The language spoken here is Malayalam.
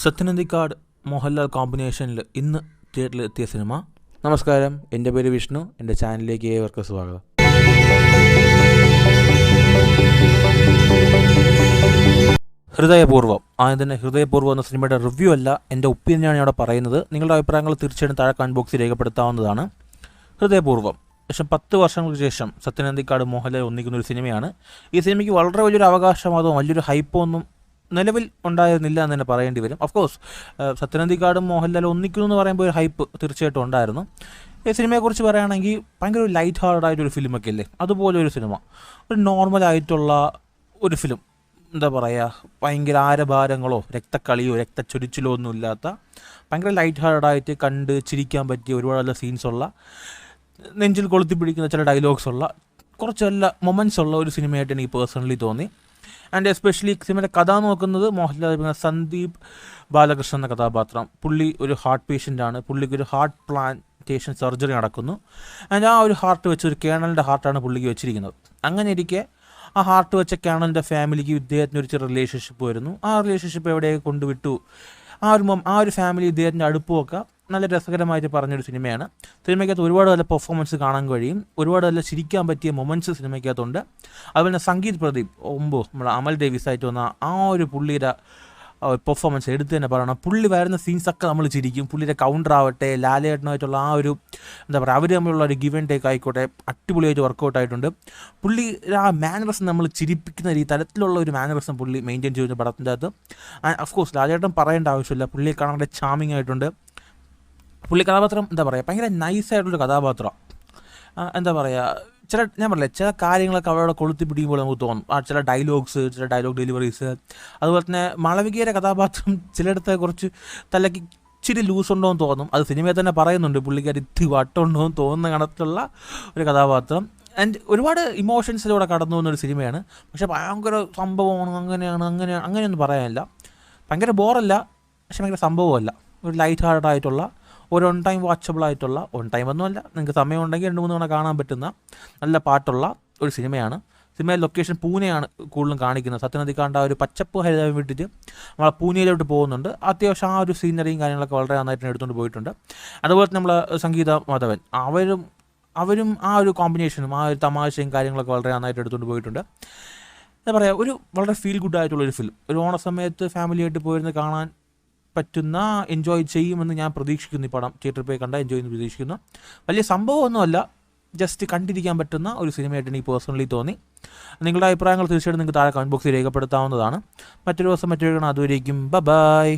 സത്യനന്ദിക്കാട് മോഹൻലാൽ കോമ്പിനേഷനിൽ ഇന്ന് തിയേറ്ററിൽ എത്തിയ സിനിമ. നമസ്കാരം, എൻ്റെ പേര് വിഷ്ണു. എൻ്റെ ചാനലിലേക്ക് ഏവർക്കും സ്വാഗതം. ഹൃദയപൂർവ്വം. ആദ്യം തന്നെ ഹൃദയപൂർവ്വം എന്ന സിനിമയുടെ റിവ്യൂ അല്ല, എൻ്റെ ഒപ്പീനിയനാണ് ഇവിടെ പറയുന്നത്. നിങ്ങളുടെ അഭിപ്രായങ്ങൾ തീർച്ചയായിട്ടും താഴെ കമന്റ് ബോക്സിൽ രേഖപ്പെടുത്താവുന്നതാണ്. ഹൃദയപൂർവ്വം 10 വർഷങ്ങൾക്ക് ശേഷം സത്യനന്ദിക്കാട് മോഹൻലാൽ ഒന്നിക്കുന്ന ഒരു സിനിമയാണ്. ഈ സിനിമയ്ക്ക് വളരെ വലിയൊരു അവകാശവാദമോ വലിയൊരു ഹൈപ്പോ ഒന്നും നിലവിൽ ഉണ്ടായിരുന്നില്ല എന്ന് തന്നെ പറയേണ്ടി വരും. ഓഫ്കോഴ്സ് സത്യനന്ദിക്കാടും മോഹൻലാൽ ഒന്നിക്കുന്നു എന്ന് പറയുമ്പോൾ ഒരു ഹൈപ്പ് തീർച്ചയായിട്ടും ഉണ്ടായിരുന്നു. ഈ സിനിമയെക്കുറിച്ച് പറയുകയാണെങ്കിൽ ഭയങ്കര ഒരു ലൈറ്റ് ഹാർഡായിട്ടൊരു ഫിലിമൊക്കെ അല്ലേ, അതുപോലെ ഒരു സിനിമ. ഒരു നോർമലായിട്ടുള്ള ഒരു ഫിലിം, എന്താ പറയുക, ഭയങ്കര ആരഭാരങ്ങളോ രക്തക്കളിയോ രക്തച്ചൊരിച്ചിലോ ഒന്നും ഇല്ലാത്ത ഭയങ്കര ലൈറ്റ് ഹാർഡായിട്ട് കണ്ട് ചിരിക്കാൻ പറ്റിയ ഒരുപാട് നല്ല സീൻസുള്ള, നെഞ്ചിൽ കൊളുത്തി പിടിക്കുന്ന ചില ഡയലോഗ്സ് ഉള്ള, കുറച്ച് നല്ല മൊമെൻറ്റ്സ് ഉള്ള ഒരു സിനിമയായിട്ട് എനിക്ക് പേഴ്സണലി തോന്നി. ആൻഡ് എസ്പെഷ്യലി സിനിമയുടെ കഥ നോക്കുന്നത് മോഹൻലാൽ സന്ദീപ് ബാലകൃഷ്ണൻ എന്ന കഥാപാത്രം. പുള്ളി ഒരു ഹാർട്ട് പേഷ്യൻ്റാണ്. പുള്ളിക്ക് ഒരു ഹാർട്ട് പ്ലാന്റേഷൻ സർജറി നടക്കുന്നു. ആൻഡ് ആ ഒരു ഹാർട്ട് വെച്ച് ഒരു കേണലിൻ്റെ ഹാർട്ടാണ് പുള്ളിക്ക് വെച്ചിരിക്കുന്നത്. അങ്ങനെ ഇരിക്കെ ആ ഹാർട്ട് വെച്ച കേണലിൻ്റെ ഫാമിലിക്ക് ഇദ്ദേഹത്തിന് ഒരു ചെറിയ റിലേഷൻഷിപ്പ് വരുന്നു. ആ റിലേഷൻഷിപ്പ് എവിടെയൊക്കെ കൊണ്ടുവിട്ടു, ആ ഒരു ഫാമിലി ഇദ്ദേഹത്തിൻ്റെ അടുപ്പമൊക്കെ നല്ല രസകരമായിട്ട് പറഞ്ഞൊരു സിനിമയാണ്. സിനിമയ്ക്കകത്ത് ഒരുപാട് നല്ല പെർഫോമൻസ് കാണാൻ കഴിയും, ഒരുപാട് നല്ല ചിരിക്കാൻ പറ്റിയ മൊമെൻറ്റ്സ് സിനിമയ്ക്കകത്തുണ്ട്. അതുപോലെ തന്നെ സംഗീത് പ്രദീപ് നമ്മുടെ അമൽ ഡേവിസായിട്ട് വന്ന ആ ഒരു പുള്ളിയുടെ പെർഫോമൻസ് എടുത്ത് തന്നെ പറയണം. പുള്ളി വരുന്ന സീൻസൊക്കെ നമ്മൾ ചിരിക്കും. പുള്ളിയുടെ കൗണ്ടർ ആവട്ടെ, ലാലേട്ടനായിട്ടുള്ള ആ ഒരു എന്താ പറയുക, അവർ തമ്മിലുള്ള ഒരു ഗിവ് ആൻഡ് ടേക്ക് ആയിക്കോട്ടെ, അടിപൊളിയായിട്ട് വർക്കൗട്ട് ആയിട്ടുണ്ട്. പുള്ളി ആ മാനറിസം നമ്മൾ ചിരിപ്പിക്കുന്ന ഈ തരത്തിലുള്ള ഒരു മാനറിസം പുള്ളി മെയിൻറ്റെയിൻ ചെയ്യുന്ന പടത്തിൻ്റെ അകത്ത്. അഫ്കോഴ്സ് ലാലേട്ടൻ പറയേണ്ട ആവശ്യമില്ല, പുള്ളിയെ കാണാൻ വളരെ ചാമിങ് ആയിട്ടുണ്ട്. പുള്ളി കഥാപാത്രം എന്താ പറയുക, ഭയങ്കര നൈസായിട്ടുള്ളൊരു കഥാപാത്രം. എന്താ പറയുക, ഞാൻ പറയില്ല, ചില കാര്യങ്ങളൊക്കെ അവരുടെ കൊളുത്തി പിടിക്കുമ്പോൾ നമുക്ക് തോന്നും. ചില ഡയലോഗ്സ്, ചില ഡയലോഗ് ഡെലിവറീസ്, അതുപോലെ തന്നെ മാളവികയുടെ കഥാപാത്രം ചിലയിടത്ത് കുറച്ച് തലയ്ക്ക് ഇച്ചിരി ലൂസ് ഉണ്ടോ എന്ന് തോന്നും. അത് സിനിമയിൽ തന്നെ പറയുന്നുണ്ട്, പുള്ളിക്കാർ ഇത്തിരി വട്ടമുണ്ടോ എന്ന് തോന്നുന്ന കണക്കുള്ള ഒരു കഥാപാത്രം. ആൻഡ് ഒരുപാട് ഇമോഷൻസിലൂടെ കടന്നു പോകുന്നൊരു സിനിമയാണ്. പക്ഷേ ഭയങ്കര സംഭവമാണ്, അങ്ങനെയൊന്നും പറയാനില്ല. ഭയങ്കര ബോറല്ല, പക്ഷെ ഭയങ്കര സംഭവമല്ല. ഒരു ലൈറ്റ് ഹാർട്ടായിട്ടുള്ള, ഒരു ഓൺ ടൈം വാച്ചബിൾ ആയിട്ടുള്ള, ഓൺ ടൈം ഒന്നുമല്ല, നിങ്ങൾക്ക് സമയമുണ്ടെങ്കിൽ 2-3 തവണ കാണാൻ പറ്റുന്ന നല്ല പാട്ടുള്ള ഒരു സിനിമയാണ്. സിനിമയിൽ ലൊക്കേഷൻ പൂനെയാണ് കൂടുതലും കാണിക്കുന്നത്. സത്യനന്ദിക്കാണ്ട് ആ ഒരു പച്ചപ്പ് ഹരിതാപം വിട്ടിട്ട് നമ്മളെ പൂനെയിലോട്ട് പോകുന്നുണ്ട്. അത്യാവശ്യം ആ ഒരു സീനറിയും കാര്യങ്ങളൊക്കെ വളരെ നന്നായിട്ട് എടുത്തുകൊണ്ട് പോയിട്ടുണ്ട്. അതുപോലെ തന്നെ നമ്മളെ സംഗീത മാധവൻ, അവരും ആ ഒരു കോമ്പിനേഷനും ആ ഒരു തമാശയും കാര്യങ്ങളൊക്കെ വളരെ നന്നായിട്ട് എടുത്തുകൊണ്ട് പോയിട്ടുണ്ട്. എന്താ പറയുക, ഒരു വളരെ ഫീൽ ഗുഡ് ആയിട്ടുള്ളൊരു ഫിലിം. ഒരു ഓണസമയത്ത് ഫാമിലിയായിട്ട് പോയിരുന്ന് കാണാൻ പറ്റുന്ന, എൻജോയ് ചെയ്യുമെന്ന് ഞാൻ പ്രതീക്ഷിക്കുന്നു. ഈ പടം തിയേറ്ററിൽ പോയി കണ്ടാൽ എൻജോയ് ചെയ്യുന്നു പ്രതീക്ഷിക്കുന്നു. വലിയ സംഭവമൊന്നുമല്ല, ജസ്റ്റ് കണ്ടിരിക്കാൻ പറ്റുന്ന ഒരു സിനിമയായിട്ട് എനിക്ക് പേഴ്സണലി തോന്നി. നിങ്ങളുടെ അഭിപ്രായങ്ങൾ തീർച്ചയായിട്ടും നിങ്ങൾക്ക് താഴെ കമന്റ് ബോക്സിൽ രേഖപ്പെടുത്താവുന്നതാണ്. മറ്റൊരു ദിവസം മറ്റൊരു കാണാം. അതുവരേക്കും ബൈ.